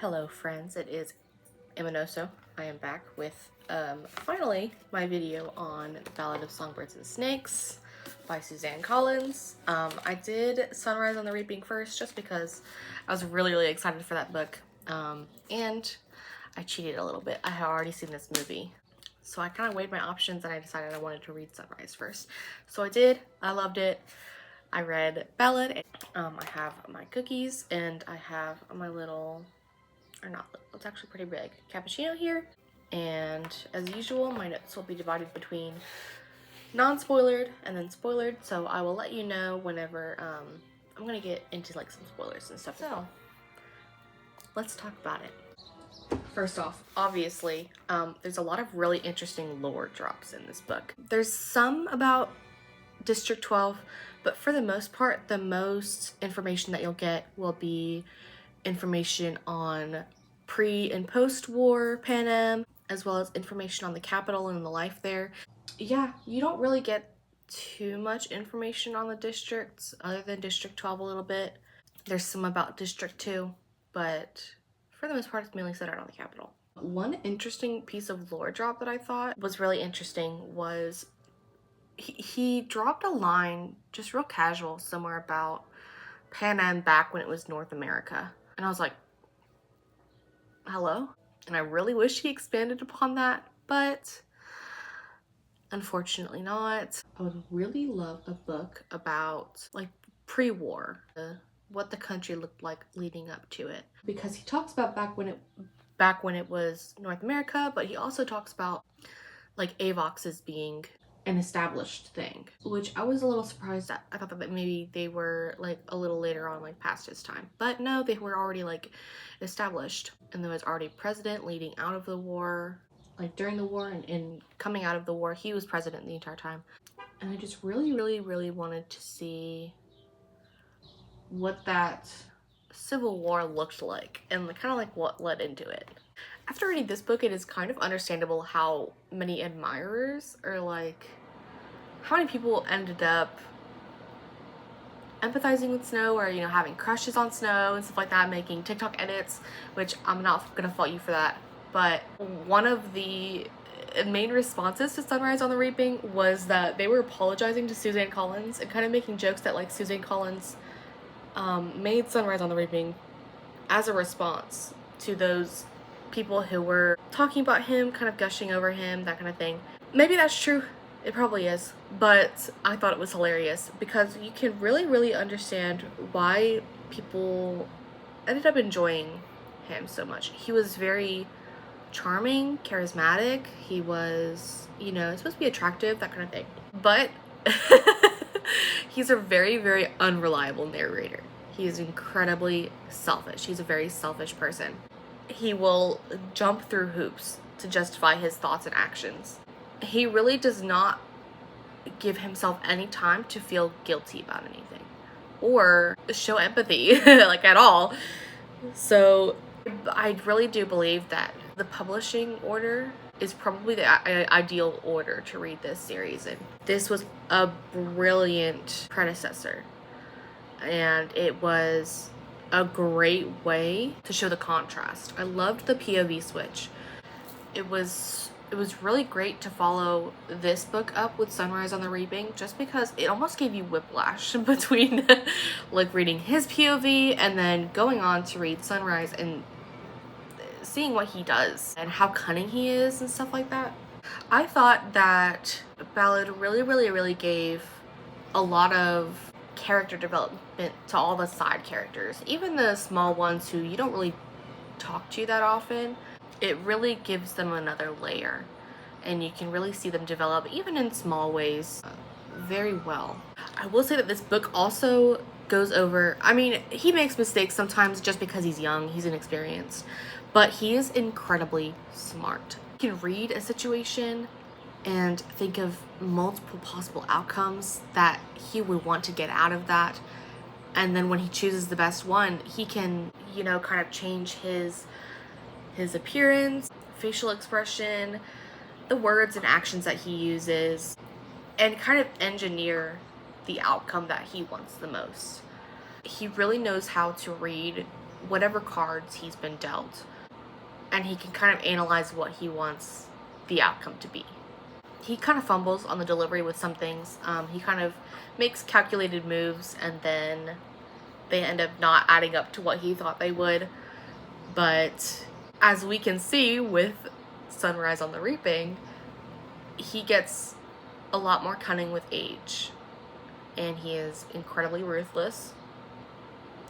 Hello friends, it is Imanoso. I am back with finally my video on the Ballad of Songbirds and Snakes by Suzanne Collins. I did Sunrise on the Reaping first just because I was really excited for that book, and I cheated a little bit. I had already seen this movie, so I kind of weighed my options and I decided I wanted to read Sunrise first. So I did. I loved it. I read Ballad. I have my cookies and I have my little, or not little, it's actually pretty big, cappuccino here. And as usual, my notes will be divided between non-spoilered and then spoilered, so I will let you know whenever I'm gonna get into like some spoilers and stuff. So let's talk about it. First off, obviously, there's a lot of really interesting lore drops in this book. There's some about District 12, but for the most part, the most information that you'll get will be information on pre and post-war Pan Am, as well as information on the capital and the life there. Yeah, you don't really get too much information on the districts other than District 12 a little bit. There's some about District 2, but for the most part, it's mainly centered on the capital. One interesting piece of lore drop that I thought was really interesting was he dropped a line, just real casual, somewhere about Pan Am back when it was North America. And I was like, hello? And I really wish he expanded upon that, but unfortunately not. I would really love a book about like pre-war, what the country looked like leading up to it. Because he talks about back when it was North America, but he also talks about like Avox as being an established thing, which I was a little surprised at. I thought that maybe they were like a little later on, like past his time, but no, they were already like established, and there was already president leading out of the war, like during the war and coming out of the war. He was president the entire time, and I just really wanted to see what that civil war looked like and kind of like what led into it. After reading this book, it is kind of understandable how many admirers, or like how many people ended up empathizing with Snow, or you know, having crushes on Snow and stuff like that, making TikTok edits, which I'm not gonna fault you for that. But one of the main responses to Sunrise on the Reaping was that they were apologizing to Suzanne Collins and kind of making jokes that like Suzanne Collins made Sunrise on the Reaping as a response to those people who were talking about him, kind of gushing over him, that kind of thing. Maybe that's true. It probably is, but I thought it was hilarious because you can really understand why people ended up enjoying him so much. He was very charming, charismatic. He was, you know, supposed to be attractive, that kind of thing. But he's a very unreliable narrator. He is incredibly selfish. He's a very selfish person. He will jump through hoops to justify his thoughts and actions. He really does not give himself any time to feel guilty about anything or show empathy like at all. So I really do believe that the publishing order is probably the ideal order to read this series in. This was a brilliant predecessor, and it was a great way to show the contrast. I loved the POV switch. It was really great to follow this book up with Sunrise on the Reaping, just because it almost gave you whiplash between like reading his POV and then going on to read Sunrise and seeing what he does and how cunning he is and stuff like that. I thought that Ballad really gave a lot of character development to all the side characters, even the small ones who you don't really talk to that often. It really gives them another layer, and you can really see them develop, even in small ways, very well. I will say that this book also goes over, I mean, he makes mistakes sometimes just because he's young, he's inexperienced, but he is incredibly smart. He can read a situation and think of multiple possible outcomes that he would want to get out of that, and then when he chooses the best one, he can, you know, kind of change his appearance, facial expression, the words and actions that he uses, and kind of engineer the outcome that he wants the most. He really knows how to read whatever cards he's been dealt, and he can kind of analyze what he wants the outcome to be. He kind of fumbles on the delivery with some things. He kind of makes calculated moves, and then they end up not adding up to what he thought they would. But as we can see with Sunrise on the Reaping, he gets a lot more cunning with age, and he is incredibly ruthless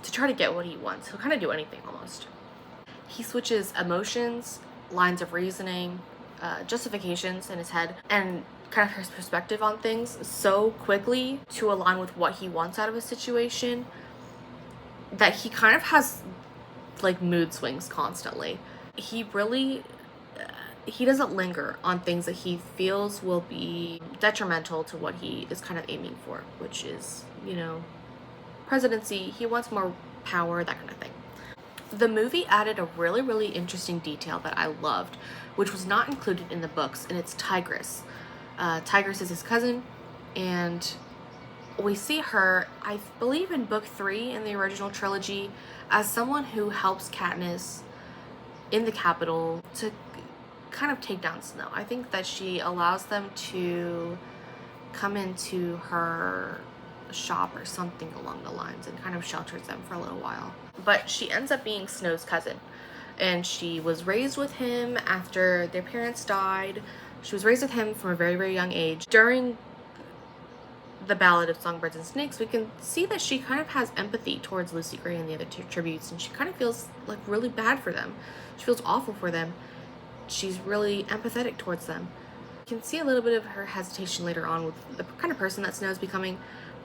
to try to get what he wants. He'll kind of do anything almost. He switches emotions, lines of reasoning, justifications in his head, and kind of his perspective on things so quickly to align with what he wants out of a situation that he kind of has like mood swings constantly. He really he doesn't linger on things that he feels will be detrimental to what he is kind of aiming for, which is, you know, presidency. He wants more power, that kind of thing. The movie added a really, really interesting detail that I loved, which was not included in the books, and it's Tigris. Tigris is his cousin, and we see her, I believe in book 3 in the original trilogy, as someone who helps Katniss in the capital to kind of take down Snow. I think that she allows them to come into her shop or something along the lines and kind of shelters them for a little while. But she ends up being Snow's cousin, and she was raised with him after their parents died. She was raised with him from a very, very young age. During the Ballad of Songbirds and Snakes, we can see that she kind of has empathy towards Lucy Gray and the other two tributes, and she kind of feels like really bad for them. She feels awful for them. She's really empathetic towards them. You can see a little bit of her hesitation later on with the kind of person that Snow's becoming,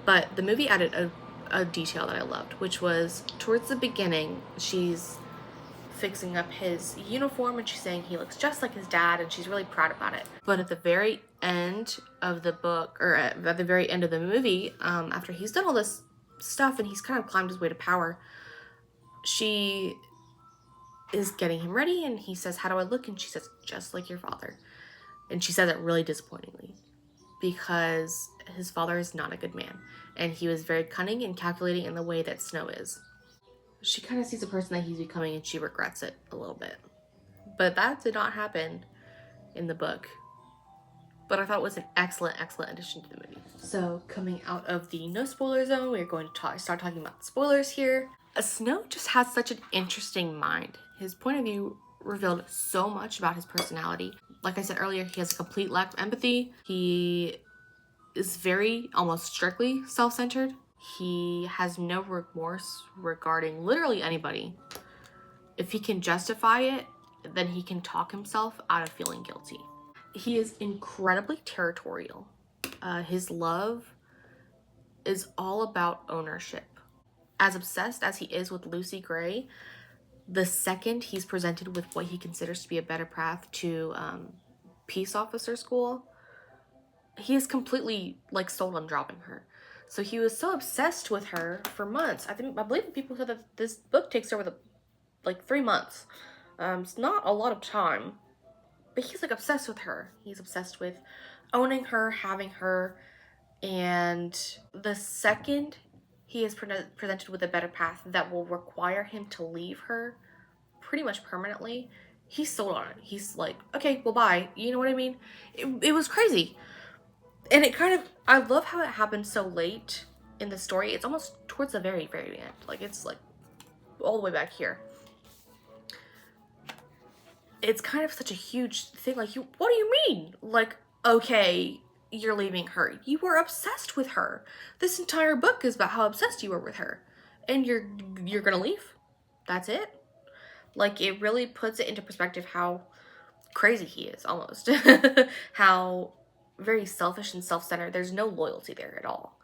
but the movie added a detail that I loved, which was towards the beginning, she's fixing up his uniform and she's saying he looks just like his dad, and she's really proud about it. But at the very end of the book, or at the very end of the movie, after he's done all this stuff and he's kind of climbed his way to power, she is getting him ready and he says, "How do I look?" And she says, "Just like your father." And she says it really disappointingly, because his father is not a good man, and he was very cunning and calculating in the way that Snow is. She kind of sees the person that he's becoming and she regrets it a little bit. But that did not happen in the book. But I thought it was an excellent, excellent addition to the movie. So coming out of the no spoiler zone, we're going to start talking about the spoilers here. Snow just has such an interesting mind. His point of view revealed so much about his personality. Like I said earlier, he has a complete lack of empathy. He is very, almost strictly self-centered. He has no remorse regarding literally anybody. If he can justify it, then he can talk himself out of feeling guilty. He is incredibly territorial. His love is all about ownership. As obsessed as he is with Lucy Gray, the second he's presented with what he considers to be a better path to peace officer school, he is completely like sold on dropping her. So he was so obsessed with her for months. I believe people said that this book takes over like 3 months. It's not a lot of time, but he's like obsessed with her. He's obsessed with owning her, having her, and the second he is presented with a better path that will require him to leave her pretty much permanently, he's sold on it. He's like, okay, well, bye. You know what I mean? It was crazy. And it kind of, I love how it happened so late in the story. It's almost towards the very, very end. Like, it's like all the way back here. It's kind of such a huge thing. Like, what do you mean? Like, okay, you're leaving her. You were obsessed with her. This entire book is about how obsessed you were with her. And you're gonna leave? That's it? Like, it really puts it into perspective how crazy he is, almost. How very selfish and self-centered. There's no loyalty there at all.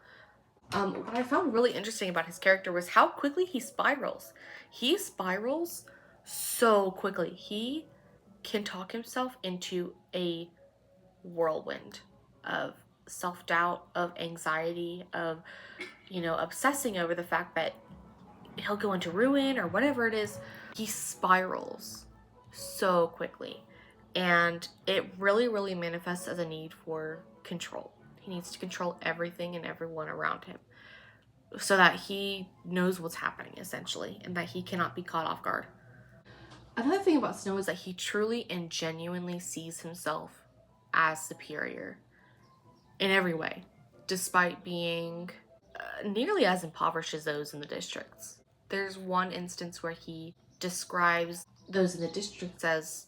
What I found really interesting about his character was how quickly he spirals. He spirals so quickly. He can talk himself into a whirlwind of self-doubt, of anxiety, of, you know, obsessing over the fact that he'll go into ruin or whatever it is. He spirals so quickly. And it really, really manifests as a need for control. He needs to control everything and everyone around him. so that he knows what's happening, essentially, and that he cannot be caught off guard. Another thing about Snow is that he truly and genuinely sees himself as superior in every way, despite being nearly as impoverished as those in the districts. There's one instance where he describes those in the districts as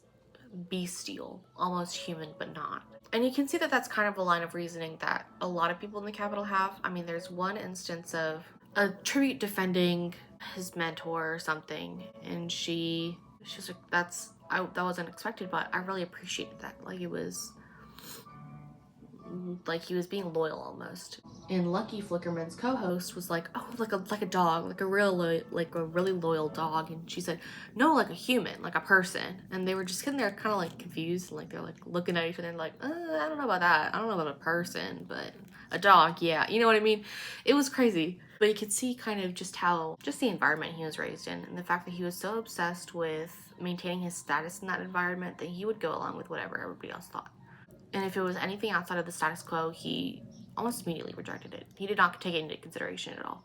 bestial, almost human but not. And you can see that that's kind of a line of reasoning that a lot of people in the capital have. I mean, there's one instance of a tribute defending his mentor or something, and she's like, that wasn't expected, but I really appreciated that. Like, it was like he was being loyal almost. And Lucky Flickerman's co-host was like, "Oh, like a dog, like a really loyal dog." And she said, "No, like a human, like a person." And they were just sitting there, kind of like confused, and like they're like looking at each other, and like, I don't know about that. I don't know about a person, but a dog, yeah. You know what I mean? It was crazy, but you could see kind of just the environment he was raised in, and the fact that he was so obsessed with maintaining his status in that environment that he would go along with whatever everybody else thought. And if it was anything outside of the status quo, he almost immediately rejected it. He did not take it into consideration at all.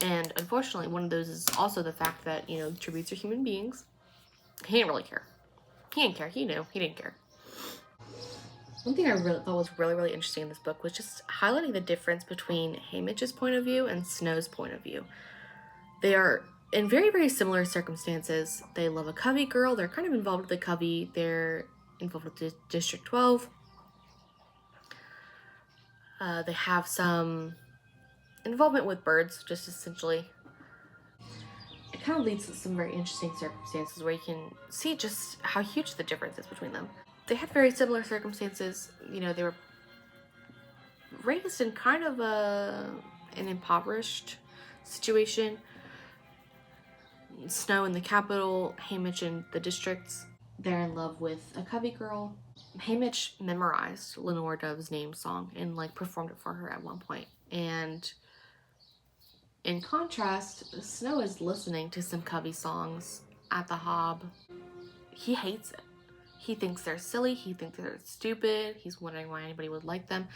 And unfortunately, one of those is also the fact that, tributes are human beings. He didn't really care. He didn't care. He knew. He didn't care. One thing I really thought was really, really interesting in this book was just highlighting the difference between Haymitch's point of view and Snow's point of view. They are in very, very similar circumstances. They love a Covey girl. They're kind of involved with the Covey. They're involved with District 12. They have some involvement with birds, just essentially. It kind of leads to some very interesting circumstances where you can see just how huge the difference is between them. They had very similar circumstances. They were raised in kind of an impoverished situation. Snow in the capital, Haymitch in the districts. They're in love with a Covey girl. Haymitch memorized Lenore Dove's name song and performed it for her at one point. And in contrast, Snow is listening to some Covey songs at the Hob. He hates it. He thinks they're silly. He thinks they're stupid. He's wondering why anybody would like them.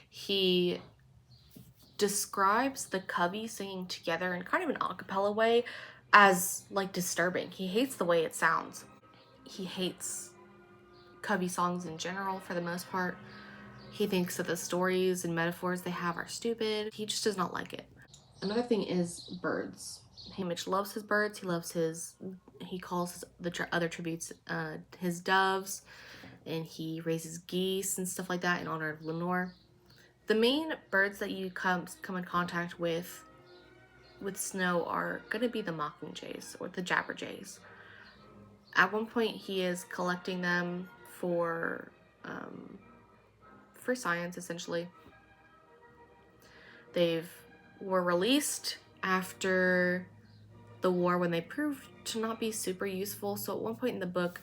He describes the Covey singing together in kind of an a cappella way as disturbing. He hates the way it sounds. He hates Covey songs in general for the most part. He thinks that the stories and metaphors they have are stupid. He just does not like it. Another thing is birds. Haymitch loves his birds. He calls the other tributes his doves, and he raises geese and stuff like that in honor of Lenore. The main birds that you come in contact with Snow are going to be the mockingjays or the jabberjays. At one point, he is collecting them for science, essentially. They were released after the war when they proved to not be super useful. So at one point in the book,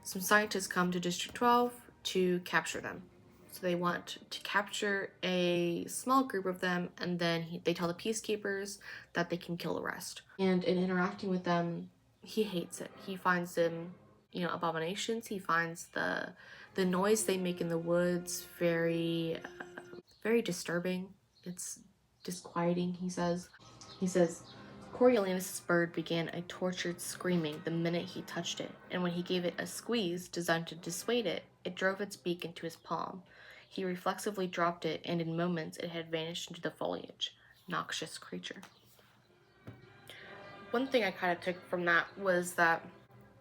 some scientists come to District 12 to capture them. So they want to capture a small group of them, and then they tell the peacekeepers that they can kill the rest. And in interacting with them, he hates it. He finds them, abominations. He finds the noise they make in the woods very, very disturbing. It's disquieting, he says. He says, Coriolanus' bird began a tortured screaming the minute he touched it, and when he gave it a squeeze designed to dissuade it, it drove its beak into his palm. He reflexively dropped it, and in moments it had vanished into the foliage. Noxious creature. One thing I kind of took from that was that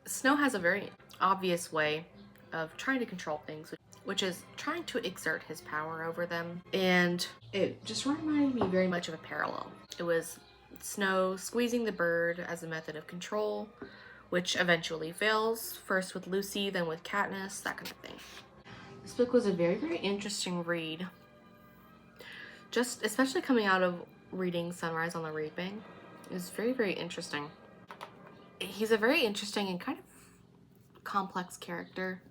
Snow has a very obvious way of trying to control things, which is trying to exert his power over them. And it just reminded me very much of a parallel. It was Snow squeezing the bird as a method of control, which eventually fails, first with Lucy, then with Katniss, that kind of thing. This book was a very, very interesting read. Just especially coming out of reading Sunrise on the Reaping. It was very, very interesting. He's a very interesting and kind of complex character.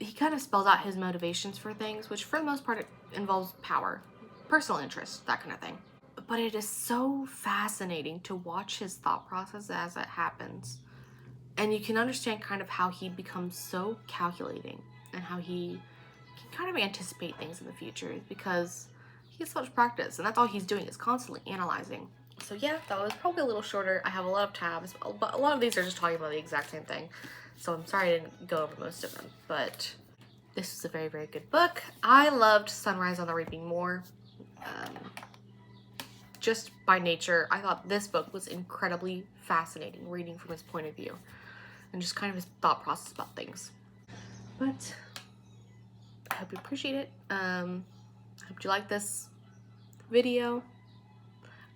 He kind of spells out his motivations for things, which for the most part it involves power, personal interest, that kind of thing. But it is so fascinating to watch his thought process as it happens. And you can understand kind of how he becomes so calculating and how he can kind of anticipate things in the future, because he has so much practice, and that's all he's doing is constantly analyzing. So yeah, that was probably a little shorter. I have a lot of tabs, but a lot of these are just talking about the exact same thing. So I'm sorry I didn't go over most of them, but this is a very, very good book. I loved Sunrise on the Reaping more. Just by nature, I thought this book was incredibly fascinating reading from his point of view and just kind of his thought process about things. But I hope you appreciate it. I hope you like this video.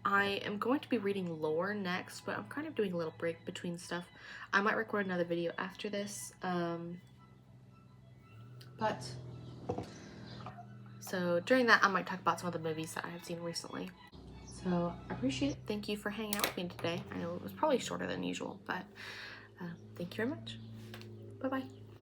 I am going to be reading lore next, but I'm kind of doing a little break between stuff. I might record another video after this. So during that, I might talk about some of the movies that I have seen recently. So I appreciate it. Thank you for hanging out with me today. I know it was probably shorter than usual, but thank you very much. Bye-bye.